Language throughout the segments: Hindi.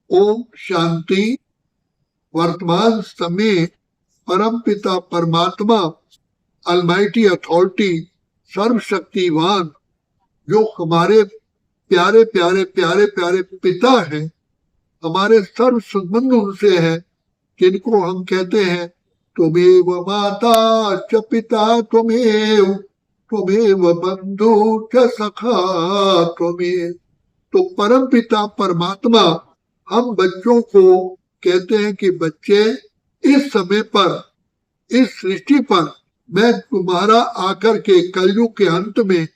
ओम शांति। वर्तमान समय परम पिता परमात्मा अलमाइटी अथॉरिटी सर्वशक्तिवान जो हमारे प्यारे प्यारे प्यारे प्यारे पिता हैं, हमारे सर्व संबंध उनसे है, जिनको हम कहते हैं त्वमेव माता च पिता त्वमेव त्वमेव बंधु च सखा त्वमेव। तो परम पिता परमात्मा हम बच्चों को कहते हैं कि बच्चे, इस समय पर, इस सृष्टि पर मैं तुम्हारा आकर के कलयुग के अंत में,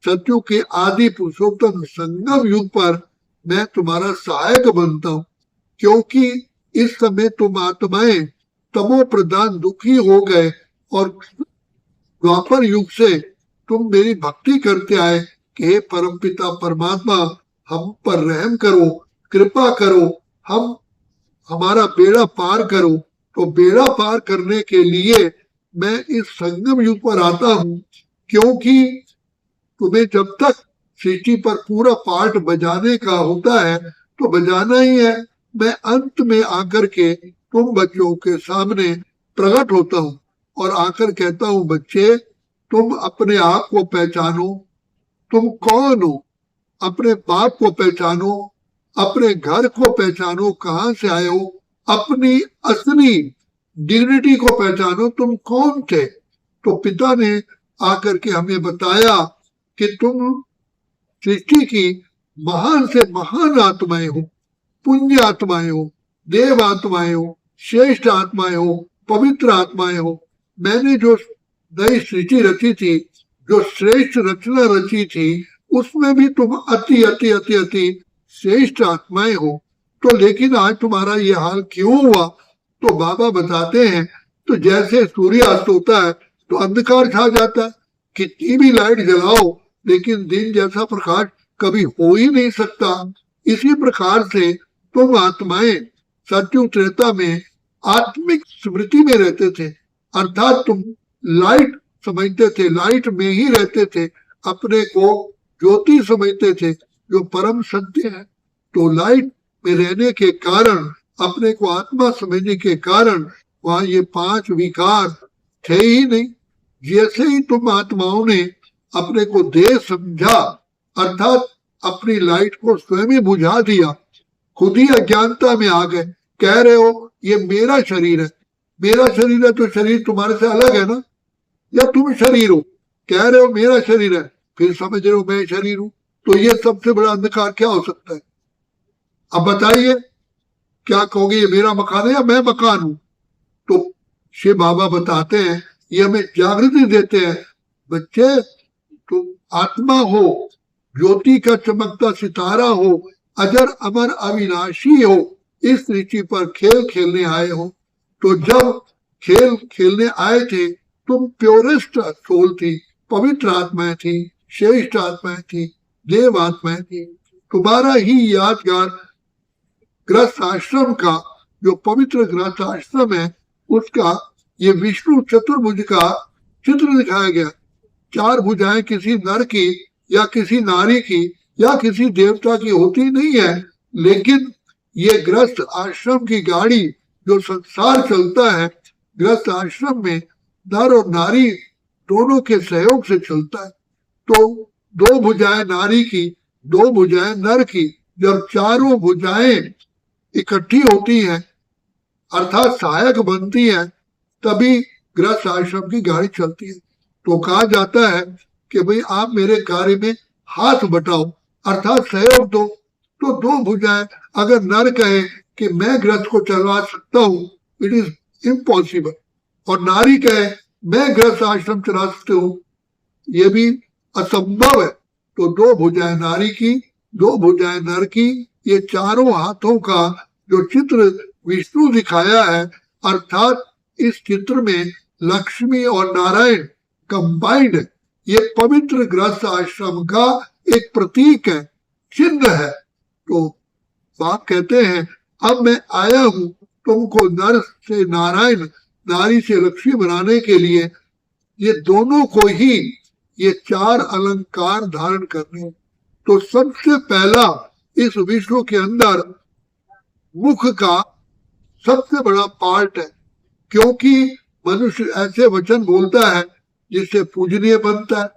सत्युग के आदि पुरुषोत्तम संगम युग पर मैं तुम्हारा सहायक बनता हूँ, क्योंकि इस समय तुम आत्माएं तमो प्रधान दुखी हो गए और द्वापर युग से तुम मेरी भक्ति करते आए कि हे परमपिता परमात्मा, हम पर रहम करो, कृपा करो, हमारा बेड़ा पार करो। तो बेड़ा पार करने के लिए मैं इस संगम युग पर आता हूँ, क्योंकि तुम्हें जब तक सृष्टि पर पूरा पाठ बजाने का होता है तो बजाना ही है। मैं अंत में आकर के तुम बच्चों के सामने प्रकट होता हूँ और आकर कहता हूँ, बच्चे तुम अपने आप को पहचानो, तुम कौन हो, अपने बाप को पहचानो, अपने घर को पहचानो, कहाँ से आए हो, अपनी असली डिग्निटी को पहचानो, तुम कौन थे। तो पिता ने आकर के हमें बताया कि तुम सृष्टि की महान से महान आत्माएं हो, पुण्य आत्माएं हो, देव आत्माएं हो, श्रेष्ठ आत्माएं हो, पवित्र आत्माएं हो। मैंने जो नई सृष्टि रची थी, जो श्रेष्ठ रचना रची थी, उसमें भी तुम अति अति अति अति श्रेष्ठ आत्माएं हो। तो लेकिन आज तुम्हारा ये हाल क्यों हुआ? तो बाबा बताते हैं, तो जैसे सूर्यास्त होता है तो अंधकार छा जाता है, कितनी भी लाइट जलाओ लेकिन दिन जैसा प्रकाश कभी हो ही नहीं सकता। इसी प्रकार से तुम आत्माएं सत्युग त्रेता में आत्मिक स्मृति में रहते थे, अर्थात तुम लाइट समझते थे, लाइट में ही रहते थे, अपने को ज्योति समझते थे जो परम सत्य है। तो लाइट में रहने के कारण, अपने को आत्मा समझने के कारण वहां ये पांच विकार थे ही नहीं। जैसे ही तुम आत्माओं ने अपने को देह समझा, अर्थात अपनी लाइट को स्वयं ही बुझा दिया, खुद ही अज्ञानता में आ गए, कह रहे हो ये मेरा शरीर है, मेरा शरीर है, तो शरीर तुम्हारे से अलग है ना, या तुम शरीर हो, कह रहे हो मेरा शरीर है, फिर समझ रहे हो मैं शरीर हूं। तो ये सबसे बड़ा अंधकार क्या हो सकता है? अब बताइए, क्या कहोगे, ये मेरा मकान है या मैं मकान हूं? तो शिव बाबा बताते हैं, ये हमें जागृति देते हैं, बच्चे तुम आत्मा हो, ज्योति का चमकता सितारा हो, अजर अमर अविनाशी हो, इस सृष्टि पर खेल खेलने आए हो। तो जब खेल खेलने आए थे, तुम प्योरेस्ट सोल थी, पवित्र आत्माएं थी, श्रेष्ठ आत्माएं थी, देव आत्माएं थी। तुम्हारा ही यादगार गृहस्थ आश्रम का, जो पवित्र गृहस्थ आश्रम है, उसका ये विष्णु चतुर्भुज का चित्र दिखाया गया। चार भुजाएं किसी नर की या किसी नारी की या किसी देवता की होती नहीं है, लेकिन ये गृहस्थ आश्रम की गाड़ी जो संसार चलता है, गृहस्थ आश्रम में नर और नारी दोनों के सहयोग से चलता है। तो दो भुजाएं नारी की, दो भुजाएं नर की, जब चारों भुजाएं इकट्ठी होती हैं, अर्थात सहायक बनती हैं, तभी गृहस्थ आश्रम की गाड़ी चलती है। तो कहा जाता है कि भाई आप मेरे कार्य में हाथ बटाओ, अर्थात सहयोग दो। तो दो भुजाएं, अगर नर कहे कि मैं गृहस्थ को चलवा सकता हूं, इट इज इम्पॉसिबल, और नारी कहे मैं गृहस्थ आश्रम चला सकती हूँ, ये भी असंभव है। तो दो भुजाएं नारी की, दो भुजाएं नर की, ये चारों हाथों का जो चित्र विष्णु दिखाया है, अर्थात इस चित्र में लक्ष्मी और नारायण कंबाइंड है। ये पवित्र गृहस्थ आश्रम का एक प्रतीक है, चिन्ह है। तो बाप कहते हैं, अब मैं आया हूं तुमको नर से नारायण, नारी से लक्ष्मी बनाने के लिए। ये दोनों को ही ये चार अलंकार धारण करने। तो सबसे पहला इस विश्व के अंदर मुख का सबसे बड़ा पार्ट है, क्योंकि मनुष्य ऐसे वचन बोलता है जिससे पूजनीय बनता है,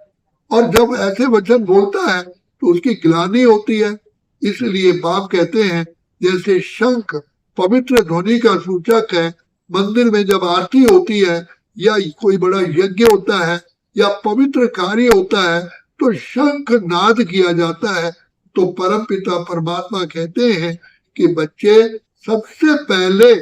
और जब ऐसे वचन बोलता है तो उसकी ग्लानि होती है। इसलिए बाप कहते हैं जैसे शंख पवित्र ध्वनि का सूचक है, मंदिर में जब आरती होती है या कोई बड़ा यज्ञ होता है या पवित्र कार्य होता है तो शंख नाद किया जाता है। तो परमपिता परमात्मा कहते हैं कि बच्चे सबसे पहले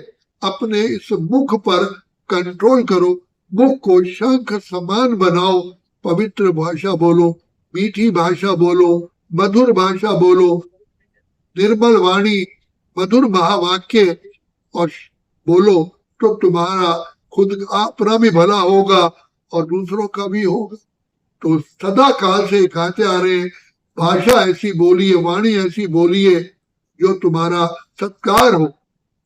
अपने इस मुख पर कंट्रोल करो, मुख को शंख समान बनाओ, पवित्र भाषा बोलो, मीठी भाषा बोलो, मधुर भाषा बोलो, निर्मल वाणी, मधुर महावाक्य और बोलो, तो तुम्हारा खुद अपना भी भला होगा और दूसरों का भी होगा। तो सदा काल से कहते आ रहे हैं, भाषा ऐसी बोलिए, वाणी ऐसी बोलिए जो तुम्हारा सत्कार हो।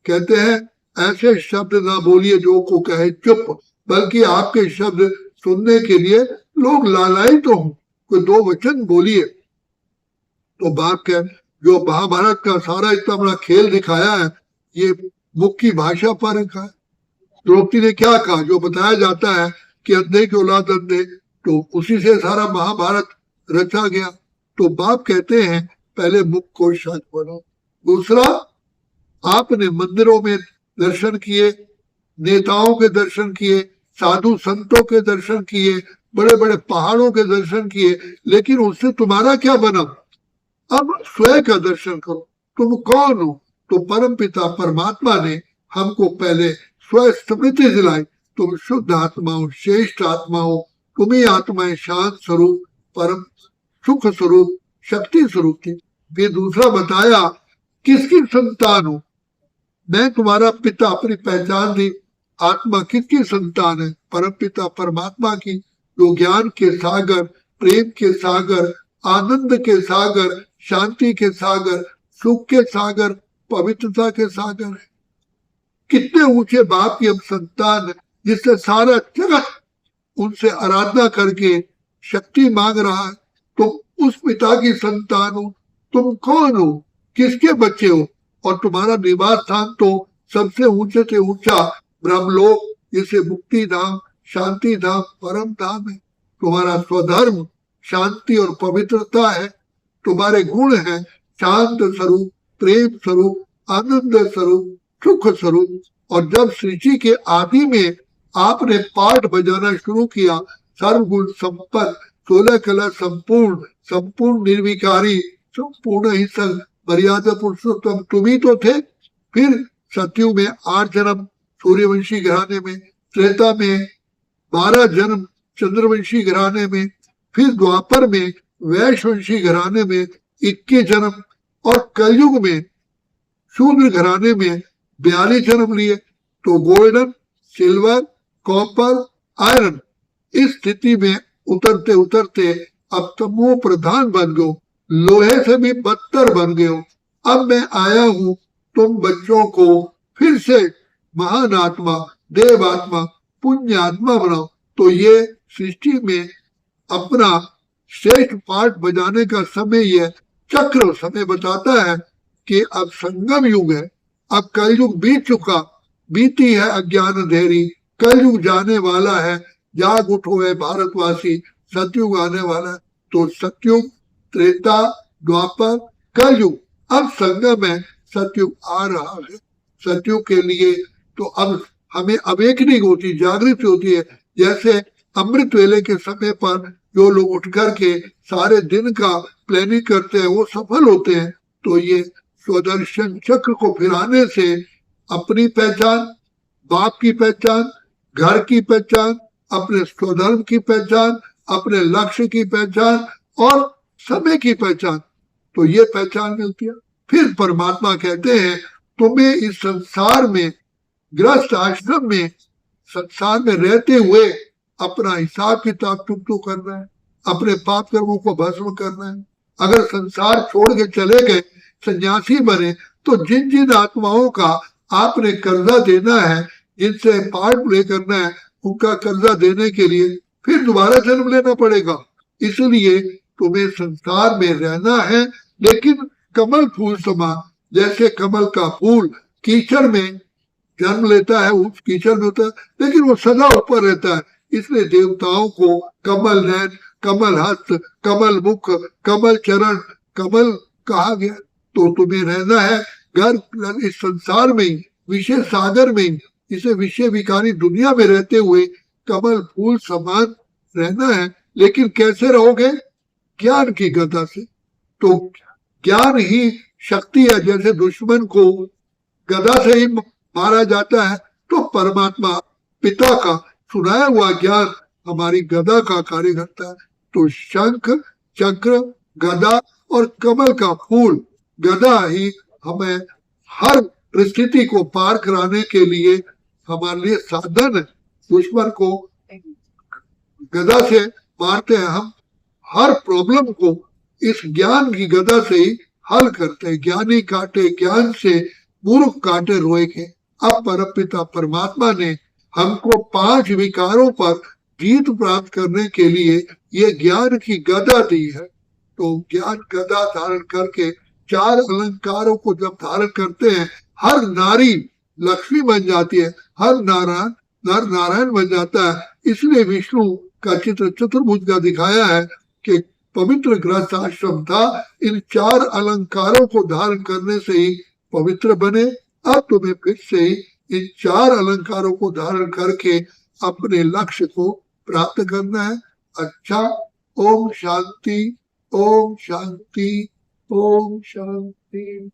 कहते हैं ऐसे शब्द ना बोलिए जो को कहे चुप, बल्कि आपके शब्द सुनने के लिए लोग लालायित तो हों, कोई दो वचन बोलिए। तो बाप कह जो महाभारत का सारा इतना बड़ा खेल दिखाया है ये मुख की भाषा पर रखा है। द्रौपदी ने क्या कहा, जो बताया जाता है कि अंधे की औलाद अंधे, तो उसी से सारा महाभारत रचा गया। तो बाप कहते हैं पहले मुख को शांत बनाओ। दूसरा, आपने मंदिरों में दर्शन किए, नेताओं के दर्शन किए, साधु संतों के दर्शन किए, बड़े बड़े पहाड़ों के दर्शन किए, लेकिन उससे तुम्हारा क्या बना? अब स्वयं का दर्शन करो, तुम कौन हो? तो परमपिता परमात्मा ने हमको पहले स्व स्मृति दिलाई, तुम शुद्ध आत्मा हो, श्रेष्ठ आत्मा हो, तुम्ही आत्मा शांत स्वरूप, परम सुख स्वरूप, शक्ति स्वरूप थी। फिर दूसरा बताया किसकी संतान हो, मैं तुम्हारा पिता, अपनी पहचान दी। आत्मा किसकी संतान है? परम पिता परमात्मा की, जो ज्ञान के सागर, प्रेम के सागर, आनंद के सागर, शांति के सागर, सुख के सागर, पवित्रता के सागर है। कितने ऊंचे बाप की हम संतान है, जिससे सारा जगत उनसे आराधना करके शक्ति मांग रहा है। तुम उस पिता की संतान हो, तुम कौन हो, किसके बच्चे हो? और तुम्हारा निवास स्थान तो सबसे ऊंचे से ऊंचा ब्रह्मलोक, जिसे मुक्ति धाम, शांति धाम, परम धाम है। तुम्हारा स्वधर्म शांति और पवित्रता है। तुम्हारे गुण हैं शांत स्वरूप, प्रेम स्वरूप, आनंद स्वरूप, सुख स्वरूप। और जब सृष्टि के आदि में आपने पाठ बजाना शुरू किया, सर्वगुण संपन्न, 16 कला संपूर्ण, संपूर्ण निर्विकारी, संपूर्ण ही संग, मर्यादा पुरुषोत्तम तुम ही तो थे। फिर सतयुग में 8 जन्म सूर्यवंशी घराने में, त्रेता में 12 जन्म चंद्रवंशी घराने में, फिर द्वापर में वैश्यवंशी घराने में 21 जन्म, और कलयुग में शूद्र घराने में 42 जन्म लिए। तो गोल्डन, सिल्वर, कॉपर, आयरन, इस स्थिति में उतरते उतरते अब तमो प्रधान बन गए, लोहे से भी बदतर बन गए हो। अब मैं आया हूं तुम बच्चों को फिर से महान आत्मा, देव आत्मा, पुण्य आत्मा बनाओ। तो ये सृष्टि में अपना श्रेष्ठ पाठ बजाने का समय, यह चक्र समय बताता है कि अब संगम युग है, अब कलयुग बीत चुका, बीती है अज्ञान अंधेरी, कलयुग जाने वाला है, जाग उठो है भारतवासी, सतयुग आने वाला है। तो सतयुग, त्रेता, द्वापर, कलयुग, अब संगम है, सतयुग आ रहा है। सतयुग के लिए तो अब हमें अवेकनिंग होती, जागृति होती है। जैसे अमृत वेले के समय पर जो लोग उठ करके सारे दिन का प्लानिंग करते हैं वो सफल होते हैं। तो ये स्वदर्शन चक्र को फिराने से अपनी पहचान, बाप की पहचान, घर की पहचान, अपने स्वधर्म की पहचान, अपने लक्ष्य की पहचान और समय की पहचान, तो ये पहचान मिलती है। फिर परमात्मा कहते हैं तुम्हें इस संसार में, गृहस्थ आश्रम में, संसार में रहते हुए अपना हिसाब किताब तुमको करना है, अपने पाप कर्मों को भस्म करना है। अगर संसार छोड़ के चले गए, सन्यासी बने, तो जिन जिन आत्माओं का आपने कर्जा देना है, जिनसे पाठ प्ले करना है, उनका कर्जा देने के लिए फिर दोबारा जन्म लेना पड़ेगा। इसलिए तुम्हें संसार में रहना है, लेकिन कमल फूल समान जैसे कमल का फूल कीचड़ में जन्म लेता है, उस कीचड़ में होता है, लेकिन वो सदा ऊपर रहता है। इसलिए देवताओं को कमल नयन, कमल हस्त, कमल मुख, कमल चरण, कमल कहा गया। तो तुम्हें रहना है घर इस संसार में ही, विषय सागर में ही, इसे विषय विकारी दुनिया में रहते हुए कमल फूल समान रहना है। लेकिन कैसे रहोगे? ज्ञान की गदा से। तो ज्ञान ही शक्ति है। जैसे दुश्मन को गदा से ही मारा जाता है, तो परमात्मा पिता का सुनाया हुआ ज्ञान हमारी गदा का कार्य करता है। तो शंख, चक्र, गदा और कमल का फूल, गदा ही हमें हर परिस्थिति को पार कराने के लिए हमारे लिए साधन है। दुश्मन को गदा से मारते हैं हम, हर प्रॉब्लम को इस ज्ञान की गदा से ही हल करते हैं। ज्ञानी काटे ज्ञान से, मूर्ख काटे रोए के। अब परमपिता परमात्मा ने हमको 5 विकारों पर जीत प्राप्त करने के लिए ये ज्ञान की गदा दी है। तो ज्ञान गदा धारण करके 4 अलंकारों को जब धारण करते हैं, हर नारी लक्ष्मी बन जाती है, हर नारायण नर नारायण बन जाता है। इसलिए विष्णु का चित्र चतुर्भुज का दिखाया है कि पवित्र गृहस्थ आश्रम था, इन 4 अलंकारों को धारण करने से ही पवित्र बने। अब तुम्हें फिर से इन 4 अलंकारों को धारण करके अपने लक्ष्य को प्राप्त करना है। अच्छा, ओम शांति, ओम शांति, ओम शांति।